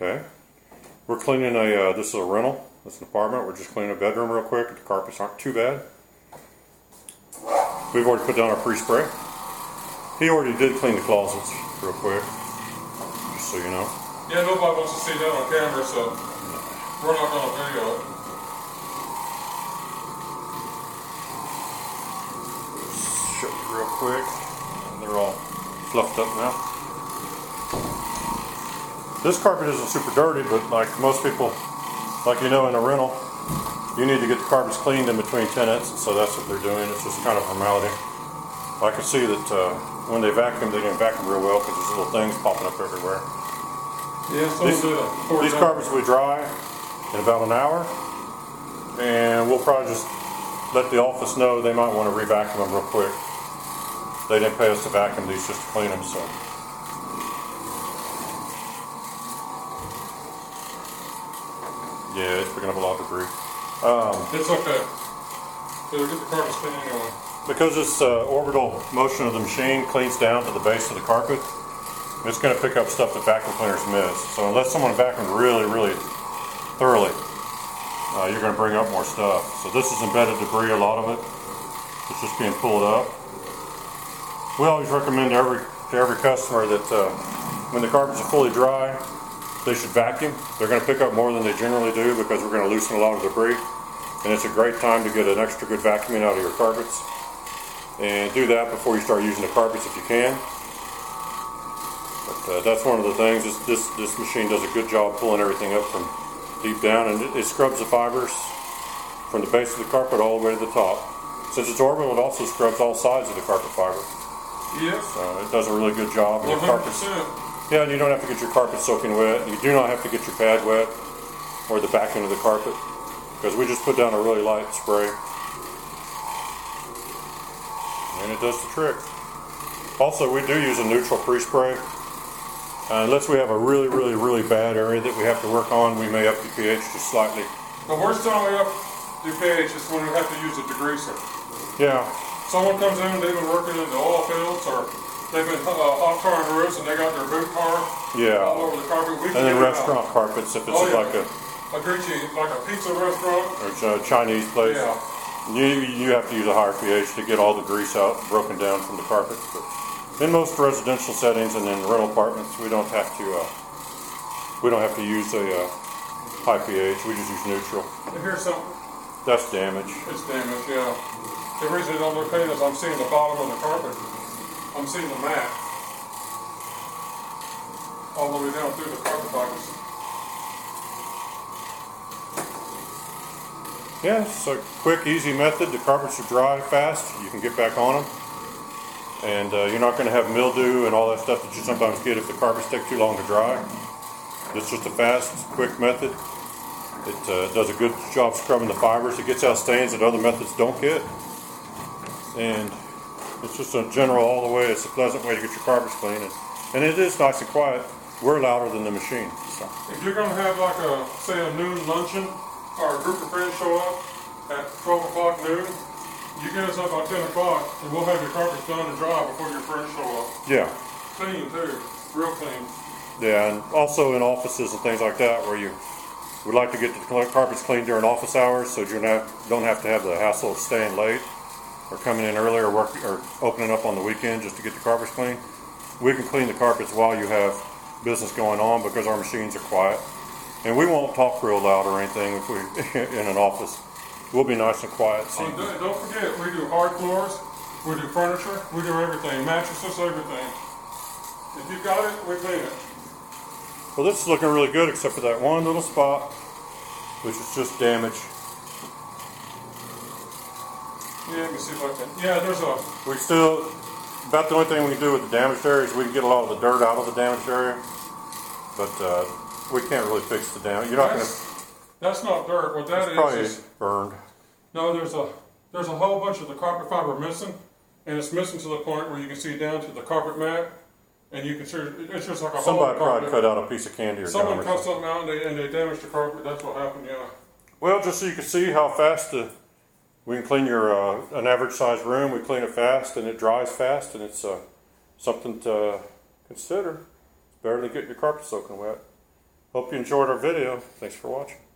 Okay. We're cleaning this is a rental. It's an apartment. We're just cleaning a bedroom real quick. The carpets aren't too bad. We've already put down our pre-spray. He already did clean the closets real quick, just so you know. Yeah, nobody wants to see that on camera, so we're not going to video it. Show you real quick. They're all fluffed up now. This carpet isn't super dirty, but like most people, like in a rental, you need to get the carpets cleaned in between tenants, so that's what they're doing. It's just kind of formality. I can see that when they vacuum, they didn't vacuum real well because there's little things popping up everywhere. Yeah, these carpets will dry in about an hour, and we'll probably just let the office know they might want to re-vacuum them real quick. They didn't pay us to vacuum these, just to clean them, so. Yeah, it's picking up a lot of debris. It's okay. They'll get the carpets clean anyway. Because this orbital motion of the machine cleans down to the base of the carpet, it's going to pick up stuff that vacuum cleaners miss. So unless someone vacuumed really, really thoroughly, you're going to bring up more stuff. So this is embedded debris, a lot of it. It's just being pulled up. We always recommend to every customer that when the carpets are fully dry, they should vacuum. They're going to pick up more than they generally do because we're going to loosen a lot of debris. And it's a great time to get an extra good vacuuming out of your carpets. And do that before you start using the carpets if you can. But that's one of the things. This machine does a good job pulling everything up from deep down, and it scrubs the fibers from the base of the carpet all the way to the top. Since it's orbital, it also scrubs all sides of the carpet fiber. Yes. So it does a really good job. 100%. Yeah, and you don't have to get your carpet soaking wet. You do not have to get your pad wet or the back end of the carpet because we just put down a really light spray. And it does the trick. Also, we do use a neutral pre-spray. Unless we have a really, really, really bad area that we have to work on, we may up the pH just slightly. The worst time we up the pH is when we have to use a degreaser. Yeah. Someone comes in, they've been working in the oil fields, or they've been hot tarring roofs, and they got their boot tar all over the carpet. And then restaurant carpets, if it's like a pizza restaurant or a Chinese place. Yeah. You have to use a higher pH to get all the grease out, broken down from the carpets. But in most residential settings and in rental apartments, we don't have to use a high pH. We just use neutral. And here's something. That's damage. It's damage, yeah. The reason it don't look clean is I'm seeing the bottom of the carpet. I'm seeing the mat all the way down through the carpet fibers. Yeah, it's a quick, easy method. The carpets are dry fast. You can get back on them. And you're not going to have mildew and all that stuff that you sometimes get if the carpets take too long to dry. It's just a fast, quick method. It does a good job scrubbing the fibers. It gets out stains that other methods don't get. And it's just a general all the way. It's a pleasant way to get your carpets clean. And it is nice and quiet. We're louder than the machine. So. If you're going to have like say a noon luncheon, or a group of friends show up at 12 o'clock noon, you get us up by 10 o'clock and we'll have your carpets done and dry before your friends show up. Yeah. Clean too, real clean. Yeah, and also in offices and things like that where you would like to get the carpets cleaned during office hours so you don't have to have the hassle of staying late or coming in early or opening up on the weekend just to get the carpets clean. We can clean the carpets while you have business going on because our machines are quiet. And we won't talk real loud or anything if we in an office. We'll be nice and quiet. So. Don't forget, we do hard floors, we do furniture, we do everything, mattresses, everything. If you've got it, we clean it. Well, this is looking really good except for that one little spot, which is just damage. Yeah, let me see if I can. Yeah, there's a... About the only thing we can do with the damaged area is we can get a lot of the dirt out of the damaged area. But we can't really fix the damage. That's not dirt. What that is burned. No, there's a whole bunch of the carpet fiber missing, and it's missing to the point where you can see down to the carpet mat, and you can see it's just like a Somebody probably cut out a piece of candy or someone gum. cut something out and they damaged the carpet. That's what happened. Yeah. Well, just so you can see how fast we can clean an average sized room. We clean it fast, and it dries fast, and it's something to consider. It's better than getting your carpet soaking wet. Hope you enjoyed our video. Thanks for watching.